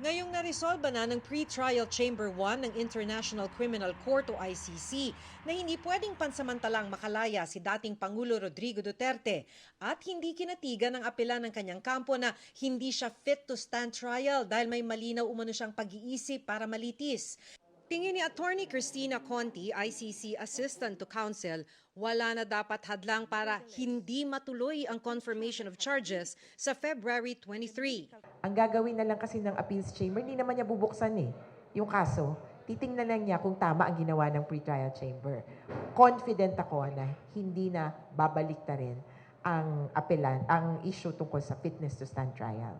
Ngayong naresolba na ng Pre-Trial Chamber 1 ng International Criminal Court o ICC na hindi pwedeng pansamantalang makalaya si dating Pangulo Rodrigo Duterte at hindi kinatigan ng apela ng kanyang kampo na hindi siya fit to stand trial dahil may malinaw umano siyang pag-iisip para malitis. Tingin ni Attorney Cristina Conti, ICC Assistant to Counsel, wala na dapat hadlang para hindi matuloy ang confirmation of charges sa February 23. Ang gagawin na lang kasi ng appeals chamber, hindi naman niya bubuksan yung kaso. Titingnan lang niya kung tama ang ginawa ng pre-trial chamber. Confident ako na hindi na babalik na rin ang apelan, ang issue tungkol sa fitness to stand trial.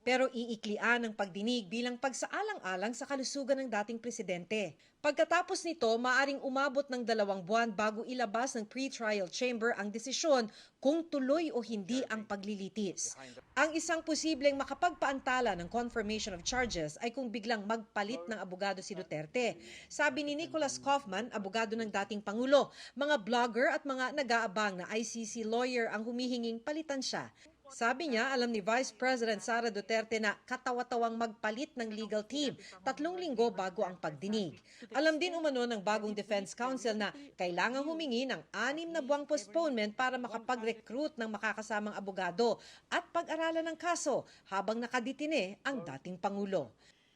Pero iiklian ang pagdinig bilang pagsaalang-alang sa kalusugan ng dating presidente. Pagkatapos nito, maaring umabot ng 2 buwan bago ilabas ng pre-trial chamber ang desisyon kung tuloy o hindi ang paglilitis. Ang isang posibleng makapagpaantala ng confirmation of charges ay kung biglang magpalit ng abogado si Duterte. Sabi ni Nicholas Kaufman, abogado ng dating Pangulo, mga blogger at mga nag-aabang na ICC lawyer ang humihinging palitan siya. Sabi niya, alam ni Vice President Sara Duterte na katawa-tawang magpalit ng legal team 3 linggo bago ang pagdinig. Alam din umano ng bagong Defense Counsel na kailangang humingi ng 6 na buwang postponement para makapag-recruit ng makakasamang abogado at pag-aralan ng kaso habang nakadetine ang dating Pangulo.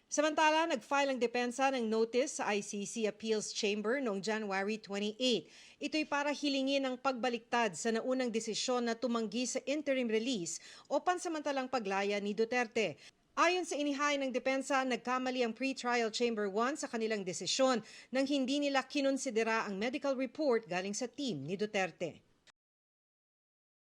Samantala, nag-file ang depensa ng notice sa ICC Appeals Chamber noong January 28. Ito'y para hilingin ang pagbaliktad sa naunang desisyon na tumanggi sa interim release o pansamantalang paglaya ni Duterte. Ayon sa inihain ng depensa, nagkamali ang Pre-Trial Chamber 1 sa kanilang desisyon nang hindi nila kinonsidera ang medical report galing sa team ni Duterte.